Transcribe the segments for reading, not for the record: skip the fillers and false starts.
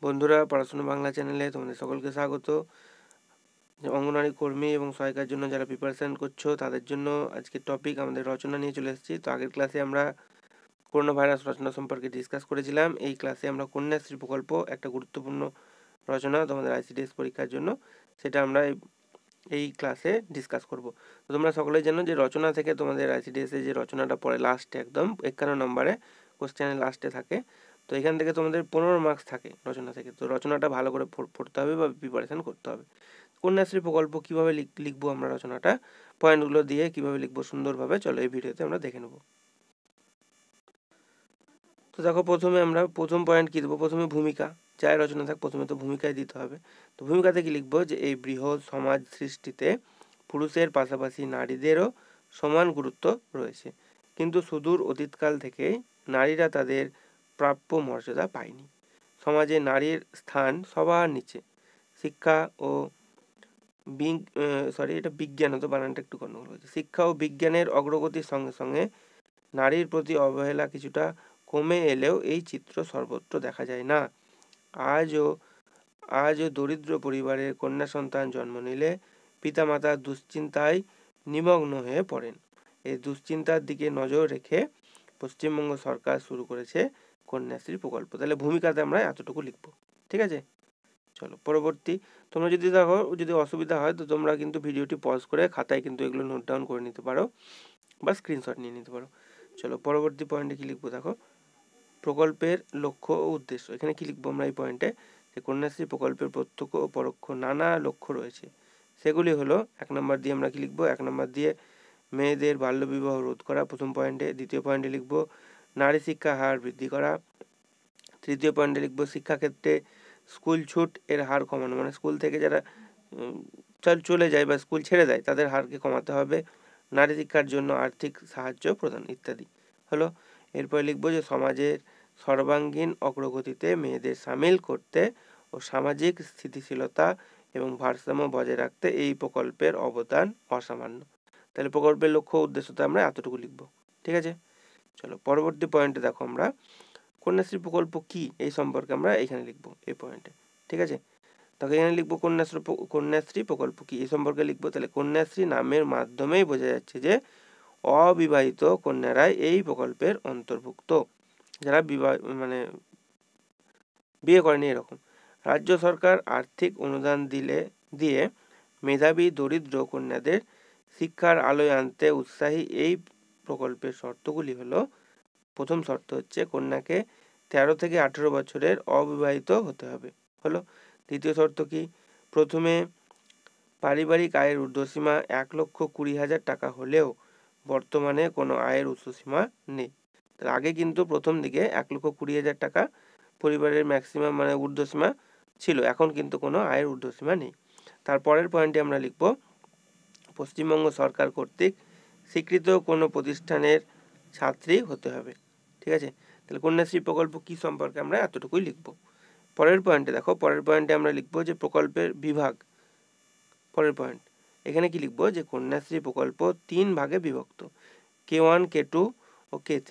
বন্ধুরা, পড়াশোনা বাংলা চ্যানেলে তোমাদের সকলকে স্বাগত। অঙ্গনওয়াড়ি কর্মী এবং সহায়িকার জন্য যারা প্রিপারেশন করছো তাদের জন্য আজকের টপিক আমাদের রচনা নিয়ে চলে এসেছি। তো আগের ক্লাসে আমরা করোনা ভাইরাস রচনা সম্পর্কে ডিসকাস করেছিলাম। এই ক্লাসে আমরা কন্যাশ্রী প্রকল্প, একটা গুরুত্বপূর্ণ রচনা তোমাদের আইসিডিএস পরীক্ষার জন্য, সেটা আমরা এই ক্লাসে ডিসকাস করব। তো তোমরা সকলেই জানো যে রচনা থেকে তোমাদের আইসিডিএস যে রচনাটা পড়ে লাস্টে একদম 51 নম্বরে কোশ্চেনের লাস্টে থাকে। তো এখান থেকে তোমাদের 15 মার্কস থাকে রচনা থেকে। তো রচনাটা ভালো করে পড়তে হবে বা প্রিপারেশন করতে হবে। কন্যাশ্রী প্রকল্প কীভাবে লিখবো আমরা, রচনাটা পয়েন্টগুলো দিয়ে কীভাবে লিখবো সুন্দরভাবে, চলো এই ভিডিওতে আমরা দেখে নেব। তো দেখো, প্রথমে আমরা প্রথম পয়েন্ট কী দেবো, প্রথমে ভূমিকা। যাই রচনা থাক প্রথমে তো ভূমিকায় দিতে হবে। তো ভূমিকাতে কি লিখবো, যে এই বৃহৎ সমাজ সৃষ্টিতে পুরুষের পাশাপাশি নারীদেরও সমান গুরুত্ব রয়েছে, কিন্তু সুদূর অতীতকাল থেকেই নারীরা তাদের প্রাপ্য মর্যাদা পায়নি। সমাজে নারীর স্থান সবার নিচে। শিক্ষা ও বিজ্ঞান হতো, বানানটা একটু গন্ডগোল হয়েছে। শিক্ষা ও বিজ্ঞানের অগ্রগতির সঙ্গে সঙ্গে নারীর প্রতি অবহেলা কিছুটা কমে এলেও এই চিত্র সর্বত্র দেখা যায় না। আজও দরিদ্র পরিবারের কন্যা সন্তান জন্ম নিলে পিতামাতা দুশ্চিন্তায় নিমগ্ন হয়ে পড়েন। এই দুশ্চিন্তার দিকে নজর রেখে পশ্চিমবঙ্গ সরকার শুরু করেছে কন্যাশ্রী প্রকল্প। তাহলে ভূমিকাতে আমরা এতটুকু লিখবো, ঠিক আছে। চলো পরবর্তী। তোমরা যদি দেখো, যদি অসুবিধা হয় তো তোমরা কিন্তু ভিডিওটি পজ করে খাতায় কিন্তু এগুলো নোট ডাউন করে নিতে পারো বা স্ক্রিনশট নিয়ে নিতে পারো। চলো পরবর্তী পয়েন্টে কি লিখবো, দেখো প্রকল্পের লক্ষ্য ও উদ্দেশ্য। এখানে কি লিখবো আমরা এই পয়েন্টে, যে কন্যাশ্রী প্রকল্পের প্রত্যক্ষ ও পরোক্ষ নানা লক্ষ্য রয়েছে। সেগুলি হলো, 1 নম্বর দিয়ে আমরা কি লিখবো, 1 নম্বর দিয়ে মেয়েদের বাল্যবিবাহ রোধ করা প্রথম পয়েন্টে। দ্বিতীয় পয়েন্টে লিখবো নারী শিক্ষা হার বৃদ্ধি করা। তৃতীয় পয়েন্টে লিখবো শিক্ষাক্ষেত্রে স্কুল ছুট এর হার কমানো, মানে স্কুল থেকে যারা চলে যায় বা স্কুল ছেড়ে দেয় তাদের হারকে কমাতে হবে। নারী শিক্ষার জন্য আর্থিক সাহায্য প্রদান ইত্যাদি হলো। এরপরে লিখবো যে সমাজের সর্বাঙ্গীন অগ্রগতিতে মেয়েদের সামিল করতে ও সামাজিক স্থিতিশীলতা এবং ভারসাম্য বজায় রাখতে এই প্রকল্পের অবদান অসামান্য। তাহলে প্রকল্পের লক্ষ্য উদ্দেশ্যতে আমরা এতটুকু লিখবো, ঠিক আছে। চলো পরবর্তী পয়েন্টে দেখো, আমরা কন্যাশ্রী প্রকল্প কি এই সম্পর্কে আমরা এখানে লিখবো এই পয়েন্টে, ঠিক আছে। তাকে এখানে লিখবো কন্যাশ্রী প্রকল্প কি এই সম্পর্কে লিখবো। তাহলে কন্যাশ্রী নামের মাধ্যমেই বোঝা যাচ্ছে যে অবিবাহিত কন্যারাই এই প্রকল্পের অন্তর্ভুক্ত, যারা বিয়ে করেনি এরকম। রাজ্য সরকার আর্থিক অনুদান দিয়ে মেধাবী দরিদ্র কন্যাদের শিক্ষার আলোয় আনতে উৎসাহী। এই প্রকল্পের শর্তগুলি হলো, প্রথম শর্ত হচ্ছে কন্যাকে 13 থেকে 18 বছরের অবিবাহিত হতে হবে হলো। দ্বিতীয় শর্ত কি, প্রথমে পারিবারিক আয়ের ঊর্ধ্বসীমা 1,20,000 টাকা হলেও বর্তমানে কোনো আয়ের উচ্চসীমা নেই। আগে কিন্তু প্রথম দিকে 1,20,000 টাকা পরিবারের ম্যাক্সিমাম মানে ঊর্ধ্বসীমা ছিল, এখন কিন্তু কোনো আয়ের ঊর্ধ্বসীমা নেই। তারপরের পয়েন্টে আমরা লিখব পশ্চিমবঙ্গ সরকার কর্তৃক স্বীকৃত কোনো প্রতিষ্ঠানের ছাত্রী হতে হবে, ঠিক আছে। তাহলে কন্যাশ্রী প্রকল্প কি সম্পর্কে আমরা এতটুকুই লিখব। পরের পয়েন্টে দেখো, পরের পয়েন্টে আমরা লিখব যে প্রকল্পের বিভাগ। পরের পয়েন্ট এখানে কি লিখব, যে কন্যাশ্রী প্রকল্প 3 ভাগে বিভক্ত, K1, K2 ও K3।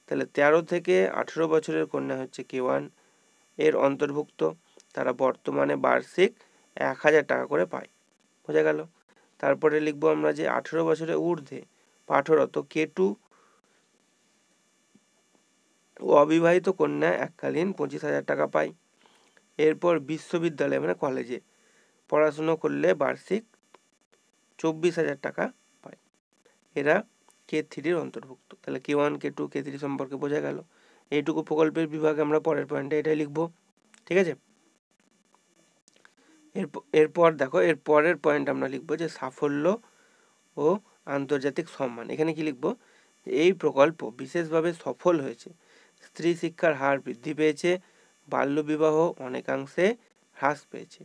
তাহলে 13 থেকে 18 বছরের কন্যা হচ্ছে K1 এর অন্তর্ভুক্ত, তারা বর্তমানে বার্ষিক 1,000 টাকা করে পায়, বোঝা গেল। তারপরে লিখব আমরা যে 18 বছরের ঊর্ধ্বে পাঠরত K2 ও অবিবাহিত কন্যা এককালীন 25,000 টাকা পায়। এরপর বিশ্ববিদ্যালয় মানে কলেজে পড়াশুনো করলে বার্ষিক 24,000 টাকা পায়, এরা K3 অন্তর্ভুক্ত। তাহলে K1, K2, K3 সম্পর্কে বোঝা গেল। এইটুকু প্রকল্পের বিভাগে আমরা পরের পয়েন্টে এটাই লিখবো, ঠিক আছে। এরপর দেখো, এর পরের পয়েন্ট আমরা লিখবো যে সাফল্য ও আন্তর্জাতিক সম্মান। এখানে কি লিখবো, এই প্রকল্প বিশেষভাবে সফল হয়েছে, স্ত্রী শিক্ষার হার বৃদ্ধি পেয়েছে, বাল্যবিবাহ অনেকাংশে হ্রাস পেয়েছে,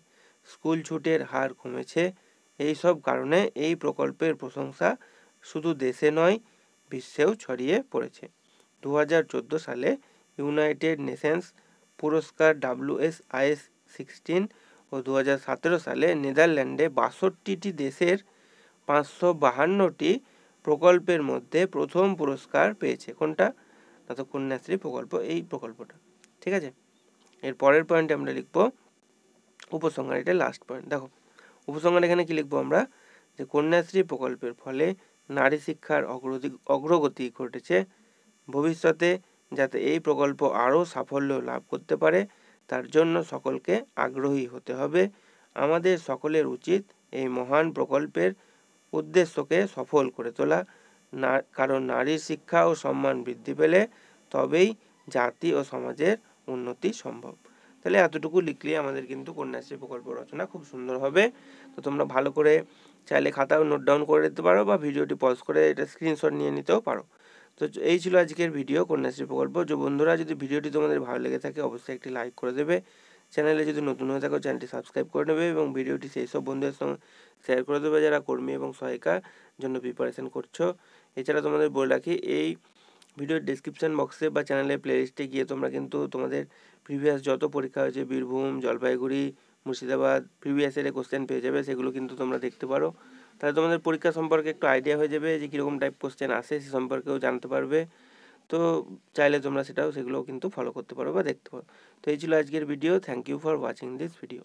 স্কুল ছুটের হার কমেছে। এই সব কারণে এই প্রকল্পের প্রশংসা শুধু দেশে নয় বিশ্বেও ছড়িয়ে পড়েছে। 2014 সালে ইউনাইটেড নেশনস পুরস্কার WSIS 16 ও 2017 সালে নেদারল্যান্ডে 62টি দেশের 552টি প্রকল্পের মধ্যে প্রথম পুরস্কার পেয়েছে। কোনটা, না তো কন্যাশ্রী প্রকল্প, এই প্রকল্পটা, ঠিক আছে। এর পরের পয়েন্টে আমরা লিখব উপসংহার, এটা লাস্ট পয়েন্ট। দেখো উপসংহার এখানে কি লিখবো আমরা, যে কন্যাশ্রী প্রকল্পের ফলে নারী শিক্ষার অগ্রগতি ঘটেছে। ভবিষ্যতে যাতে এই প্রকল্প আরও সাফল্য লাভ করতে পারে তার জন্য সকলকে আগ্রহী হতে হবে। আমাদের সকলের উচিত এই মহান প্রকল্পের উদ্দেশ্যকে সফল করে তোলা, কারণ নারীর শিক্ষা ও সম্মান বৃদ্ধি পেলে তবেই জাতি ও সমাজের উন্নতি সম্ভব। তাহলে এতটুকু লিখলে আমাদের কিন্তু কন্যাশ্রী প্রকল্প রচনা খুব সুন্দর হবে। তো তোমরা ভালো করে চাইলে খাতাও নোট ডাউন করে নিতে পারো বা ভিডিওটি পজ করে এটা স্ক্রিনশট নিয়ে নিতেও পারো। তো এই ছিল আজকের ভিডিও কন্যাশ্রী প্রকল্প। যে বন্ধুরা যদি ভিডিওটি তোমাদের ভালো লেগে থাকে অবশ্যই একটি লাইক করে দেবে, চ্যানেলে যদি নতুন হয়ে থাকো চ্যানেলটি সাবস্ক্রাইব করে নেবে এবং ভিডিওটি সেই সব বন্ধুদের সঙ্গে শেয়ার করে দেবে যারা কর্মী এবং সহায়িকার জন্য প্রিপারেশন করছো। এছাড়া তোমাদের বলে রাখি, এই ভিডিওর ডেসক্রিপশন বক্সে বা চ্যানেলের প্লেলিস্টে গিয়ে তোমরা কিন্তু তোমাদের প্রিভিয়াস যত পরীক্ষা হয়েছে বীরভূম, জলপাইগুড়ি, মুর্শিদাবাদ প্রিভিয়াস ইয়ারে কোশ্চেন পেয়ে যাবে, সেগুলো কিন্তু তোমরা দেখতে পারো। তাহলে তোমাদের পরীক্ষা সম্পর্কে একটু আইডিয়া হয়ে যাবে যে কীরকম টাইপ কোশ্চেন আসে সে সম্পর্কেও জানতে পারবে। তো চাইলে তোমরা সেগুলোও কিন্তু ফলো করতে পারো বা দেখতে পারো। তো এই ছিল আজকের video. Thank you for watching this video.